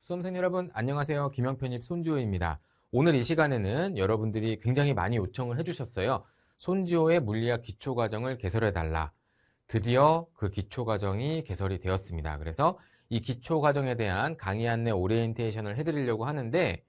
수험생 여러분 안녕하세요. 김영편입 손지호입니다. 오늘 이 시간에는 여러분들이 굉장히 많이 요청을 해주셨어요. 손지호의 물리학 기초과정을 개설해달라. 드디어 그 기초과정이 개설이 되었습니다. 그래서 이 기초과정에 대한 강의 안내 오리엔테이션을 해드리려고 하는데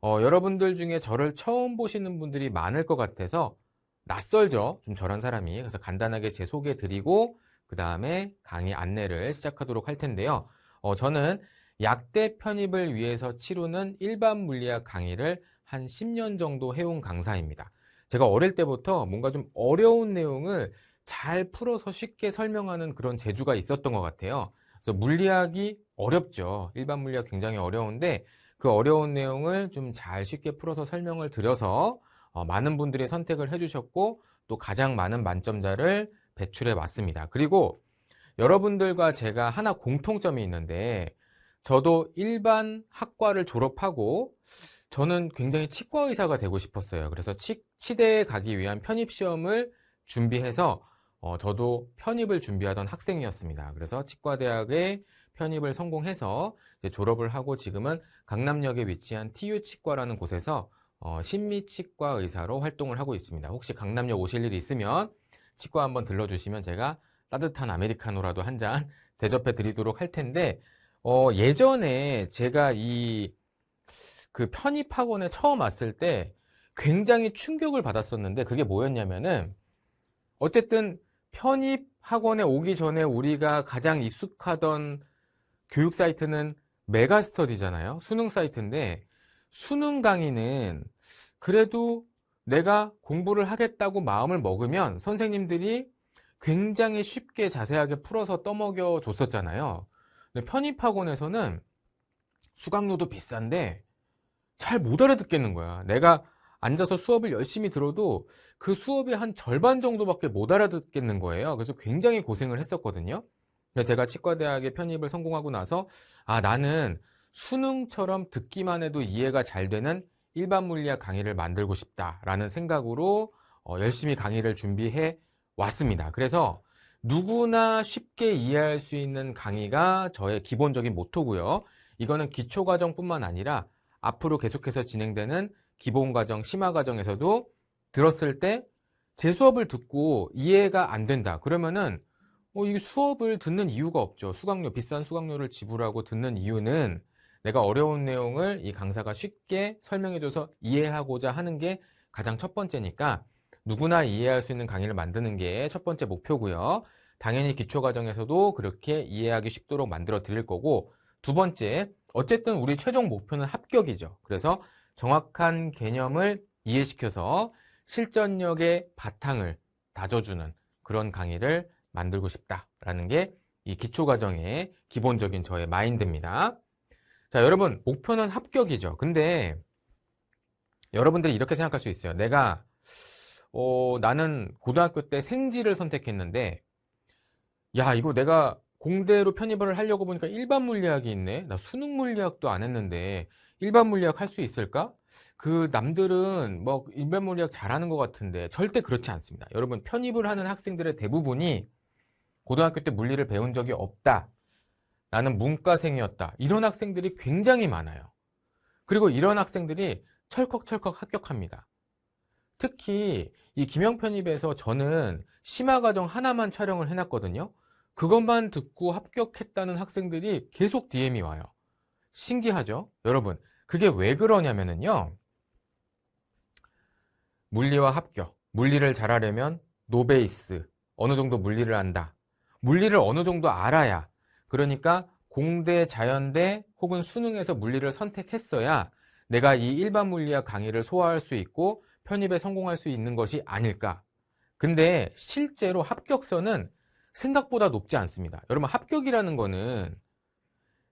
여러분들 중에 저를 처음 보시는 분들이 많을 것 같아서 낯설죠. 좀 저런 사람이. 그래서 간단하게 제 소개 드리고 그 다음에 강의 안내를 시작하도록 할 텐데요. 저는 약대 편입을 위해서 치르는 일반 물리학 강의를 한 10년 정도 해온 강사입니다. 제가 어릴 때부터 뭔가 좀 어려운 내용을 잘 풀어서 쉽게 설명하는 그런 재주가 있었던 것 같아요. 그래서 물리학이 어렵죠. 일반 물리학 굉장히 어려운데 그 어려운 내용을 좀 잘 쉽게 풀어서 설명을 드려서 많은 분들이 선택을 해주셨고 또 가장 많은 만점자를 배출해 왔습니다. 그리고 여러분들과 제가 하나 공통점이 있는데 저도 일반 학과를 졸업하고 저는 굉장히 치과 의사가 되고 싶었어요. 그래서 치대에 가기 위한 편입시험을 준비해서 저도 편입을 준비하던 학생이었습니다. 그래서 치과대학에 편입을 성공해서 이제 졸업을 하고 지금은 강남역에 위치한 TU치과라는 곳에서 심미치과 의사로 활동을 하고 있습니다. 혹시 강남역 오실 일이 있으면 치과 한번 들러주시면 제가 따뜻한 아메리카노라도 한 잔 대접해 드리도록 할 텐데 예전에 제가 그 편입학원에 처음 왔을 때 굉장히 충격을 받았었는데 그게 뭐였냐면은 어쨌든 편입학원에 오기 전에 우리가 가장 익숙하던 교육 사이트는 메가스터디잖아요. 수능 사이트인데 수능 강의는 그래도 내가 공부를 하겠다고 마음을 먹으면 선생님들이 굉장히 쉽게 자세하게 풀어서 떠먹여 줬었잖아요. 근데 편입학원에서는 수강료도 비싼데 잘 못 알아듣겠는 거야. 내가 앉아서 수업을 열심히 들어도 그 수업의 한 절반 정도밖에 못 알아듣겠는 거예요. 그래서 굉장히 고생을 했었거든요. 그래서 제가 치과대학에 편입을 성공하고 나서 나는 수능처럼 듣기만 해도 이해가 잘 되는 일반 물리학 강의를 만들고 싶다라는 생각으로 열심히 강의를 준비해 왔습니다. 그래서 누구나 쉽게 이해할 수 있는 강의가 저의 기본적인 모토고요. 이거는 기초과정뿐만 아니라 앞으로 계속해서 진행되는 기본과정, 심화과정에서도 들었을 때 제 수업을 듣고 이해가 안 된다. 그러면은 이 수업을 듣는 이유가 없죠. 비싼 수강료를 지불하고 듣는 이유는 내가 어려운 내용을 이 강사가 쉽게 설명해줘서 이해하고자 하는 게 가장 첫 번째니까 누구나 이해할 수 있는 강의를 만드는 게 첫 번째 목표고요. 당연히 기초과정에서도 그렇게 이해하기 쉽도록 만들어 드릴 거고 두 번째, 어쨌든 우리 최종 목표는 합격이죠. 그래서 정확한 개념을 이해시켜서 실전력의 바탕을 다져주는 그런 강의를 만들고 싶다라는 게 이 기초과정의 기본적인 저의 마인드입니다. 자, 여러분, 목표는 합격이죠. 근데 여러분들이 이렇게 생각할 수 있어요. 나는 고등학교 때 생지를 선택했는데 야, 이거 내가 공대로 편입을 하려고 보니까 일반 물리학이 있네. 나 수능 물리학도 안 했는데 일반 물리학 할 수 있을까? 그 남들은 뭐 일반 물리학 잘하는 것 같은데 절대 그렇지 않습니다. 여러분, 편입을 하는 학생들의 대부분이 고등학교 때 물리를 배운 적이 없다. 나는 문과생이었다. 이런 학생들이 굉장히 많아요. 그리고 이런 학생들이 철컥철컥 합격합니다. 특히 이 김영편입에서 저는 심화과정 하나만 촬영을 해놨거든요. 그것만 듣고 합격했다는 학생들이 계속 DM이 와요. 신기하죠? 여러분, 그게 왜 그러냐면요. 물리와 합격. 물리를 잘하려면 노베이스. 어느 정도 물리를 안다. 물리를 어느 정도 알아야. 그러니까 공대, 자연대 혹은 수능에서 물리를 선택했어야 내가 이 일반 물리학 강의를 소화할 수 있고 편입에 성공할 수 있는 것이 아닐까. 근데 실제로 합격선은 생각보다 높지 않습니다. 여러분, 합격이라는 거는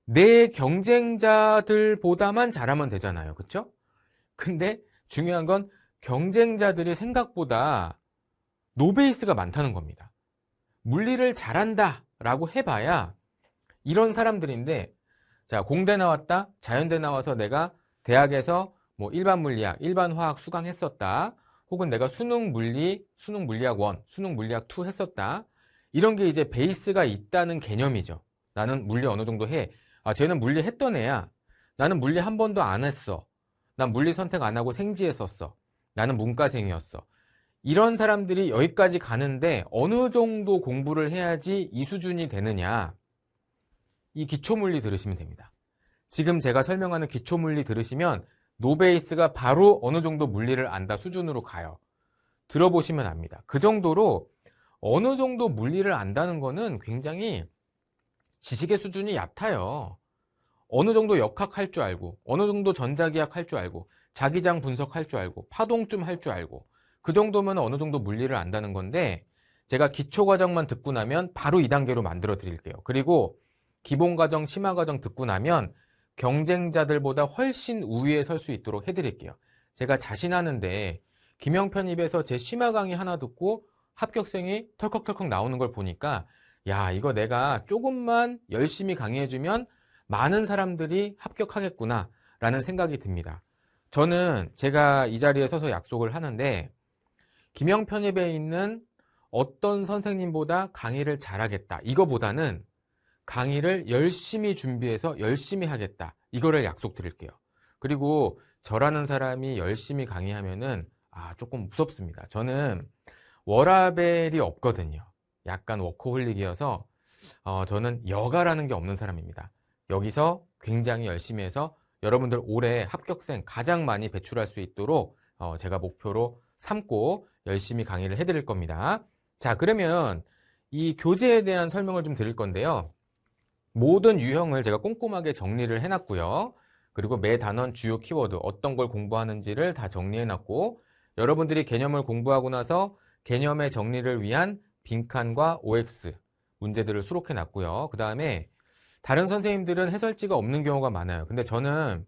내 경쟁자들보다만 잘하면 되잖아요. 그렇죠? 근데 중요한 건 경쟁자들이 생각보다 노베이스가 많다는 겁니다. 물리를 잘한다 라고 해봐야 이런 사람들인데, 자, 공대 나왔다, 자연대 나와서 내가 대학에서 뭐 일반 물리학, 일반 화학 수강했었다, 혹은 내가 수능 물리학 1, 수능 물리학 2 했었다. 이런 게 이제 베이스가 있다는 개념이죠. 나는 물리 어느 정도 해. 쟤는 물리 했던 애야. 나는 물리 한 번도 안 했어. 난 물리 선택 안 하고 생지했었어. 나는 문과생이었어. 이런 사람들이 여기까지 가는데 어느 정도 공부를 해야지 이 수준이 되느냐. 이 기초물리 들으시면 됩니다. 지금 제가 설명하는 기초물리 들으시면 노베이스가 바로 어느 정도 물리를 안다 수준으로 가요. 들어보시면 압니다. 그 정도로 어느 정도 물리를 안다는 거는 굉장히 지식의 수준이 얕아요. 어느 정도 역학할 줄 알고, 어느 정도 전자기학 할 줄 알고, 자기장 분석할 줄 알고, 파동쯤 할 줄 알고, 그 정도면 어느 정도 물리를 안다는 건데, 제가 기초과정만 듣고 나면 바로 2단계로 만들어 드릴게요. 그리고 기본과정, 심화과정 듣고 나면 경쟁자들보다 훨씬 우위에 설 수 있도록 해드릴게요. 제가 자신하는데 김영편입에서 제 심화 강의 하나 듣고 합격생이 털컥털컥 나오는 걸 보니까 야, 이거 내가 조금만 열심히 강의해주면 많은 사람들이 합격하겠구나 라는 생각이 듭니다. 저는 제가 이 자리에 서서 약속을 하는데 김영편입에 있는 어떤 선생님보다 강의를 잘하겠다. 이거보다는 강의를 열심히 준비해서 열심히 하겠다. 이거를 약속드릴게요. 그리고 저라는 사람이 열심히 강의하면은 조금 무섭습니다. 저는 워라밸이 없거든요. 약간 워커홀릭이어서 저는 여가라는 게 없는 사람입니다. 여기서 굉장히 열심히 해서 여러분들 올해 합격생 가장 많이 배출할 수 있도록 제가 목표로 삼고 열심히 강의를 해드릴 겁니다. 자, 그러면 이 교재에 대한 설명을 좀 드릴 건데요. 모든 유형을 제가 꼼꼼하게 정리를 해놨고요. 그리고 매 단원 주요 키워드 어떤 걸 공부하는지를 다 정리해놨고 여러분들이 개념을 공부하고 나서 개념의 정리를 위한 빈칸과 OX 문제들을 수록해놨고요. 그 다음에 다른 선생님들은 해설지가 없는 경우가 많아요. 근데 저는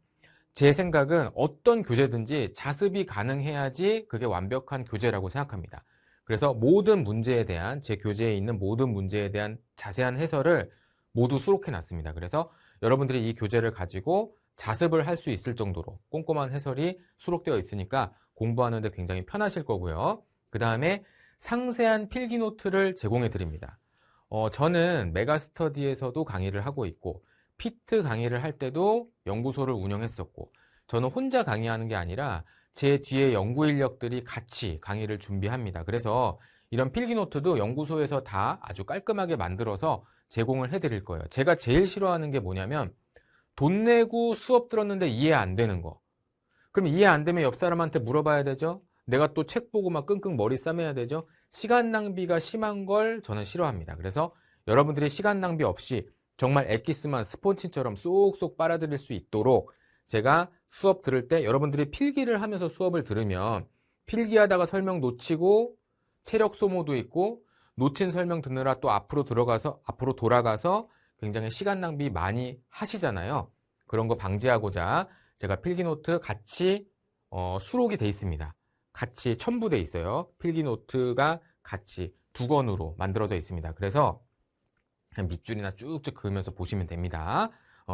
제 생각은 어떤 교재든지 자습이 가능해야지 그게 완벽한 교재라고 생각합니다. 그래서 모든 문제에 대한 제 교재에 있는 모든 문제에 대한 자세한 해설을 모두 수록해 놨습니다. 그래서 여러분들이 이 교재를 가지고 자습을 할 수 있을 정도로 꼼꼼한 해설이 수록되어 있으니까 공부하는데 굉장히 편하실 거고요. 그 다음에 상세한 필기 노트를 제공해 드립니다. 저는 메가스터디에서도 강의를 하고 있고 피트 강의를 할 때도 연구소를 운영했었고 저는 혼자 강의하는 게 아니라 제 뒤에 연구 인력들이 같이 강의를 준비합니다. 그래서 이런 필기 노트도 연구소에서 다 아주 깔끔하게 만들어서 제공을 해드릴 거예요. 제가 제일 싫어하는 게 뭐냐면 돈 내고 수업 들었는데 이해 안 되는 거. 그럼 이해 안 되면 옆 사람한테 물어봐야 되죠. 내가 또 책 보고 막 끙끙 머리 싸매야 되죠. 시간 낭비가 심한 걸 저는 싫어합니다. 그래서 여러분들이 시간 낭비 없이 정말 엑기스만 스폰지처럼 쏙쏙 빨아들일 수 있도록 제가 수업 들을 때 여러분들이 필기를 하면서 수업을 들으면 필기하다가 설명 놓치고 체력 소모도 있고 놓친 설명 듣느라 또 앞으로 돌아가서 굉장히 시간 낭비 많이 하시잖아요. 그런 거 방지하고자 제가 필기노트 같이 수록이 돼 있습니다. 같이 첨부돼 있어요. 필기노트가 같이 2권으로 만들어져 있습니다. 그래서 그냥 밑줄이나 쭉쭉 그으면서 보시면 됩니다.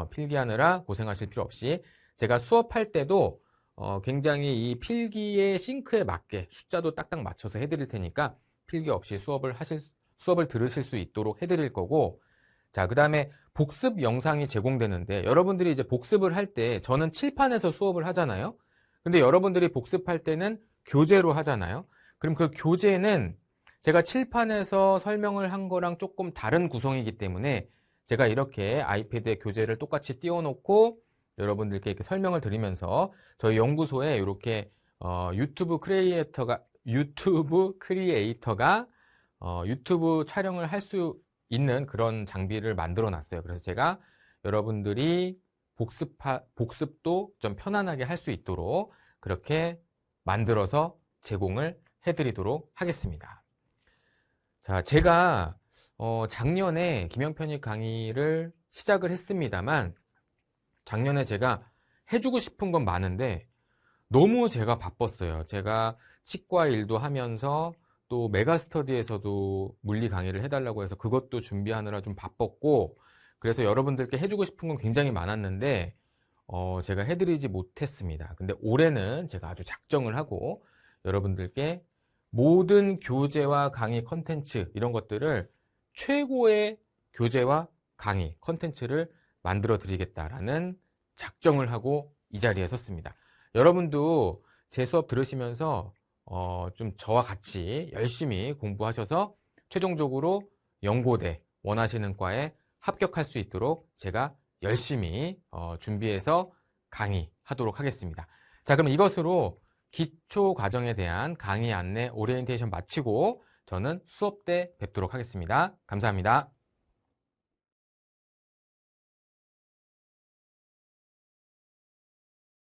필기하느라 고생하실 필요 없이 제가 수업할 때도 굉장히 이 필기의 싱크에 맞게 숫자도 딱딱 맞춰서 해드릴 테니까 필기 없이 수업을 들으실 수 있도록 해드릴 거고 자, 그 다음에 복습 영상이 제공되는데 여러분들이 이제 복습을 할 때 저는 칠판에서 수업을 하잖아요. 근데 여러분들이 복습할 때는 교재로 하잖아요. 그럼 그 교재는 제가 칠판에서 설명을 한 거랑 조금 다른 구성이기 때문에 제가 이렇게 아이패드에 교재를 똑같이 띄워놓고 여러분들께 이렇게 설명을 드리면서 저희 연구소에 이렇게 유튜브 크리에이터가 유튜브 촬영을 할 수 있는 그런 장비를 만들어 놨어요. 그래서 제가 여러분들이 복습도 좀 편안하게 할 수 있도록 그렇게 만들어서 제공을 해드리도록 하겠습니다. 자, 제가 작년에 김영편입 강의를 시작을 했습니다만 작년에 제가 해주고 싶은 건 많은데 너무 제가 바빴어요. 제가 치과 일도 하면서 또 메가스터디에서도 물리 강의를 해달라고 해서 그것도 준비하느라 좀 바빴고 그래서 여러분들께 해주고 싶은 건 굉장히 많았는데 제가 해드리지 못했습니다. 근데 올해는 제가 아주 작정을 하고 여러분들께 모든 교재와 강의 컨텐츠 이런 것들을 최고의 교재와 강의 컨텐츠를 만들어 드리겠다라는 작정을 하고 이 자리에 섰습니다. 여러분도 제 수업 들으시면서 좀 저와 같이 열심히 공부하셔서 최종적으로 연고대 원하시는 과에 합격할 수 있도록 제가 열심히 준비해서 강의하도록 하겠습니다. 자, 그럼 이것으로 기초 과정에 대한 강의 안내 오리엔테이션 마치고 저는 수업 때 뵙도록 하겠습니다. 감사합니다.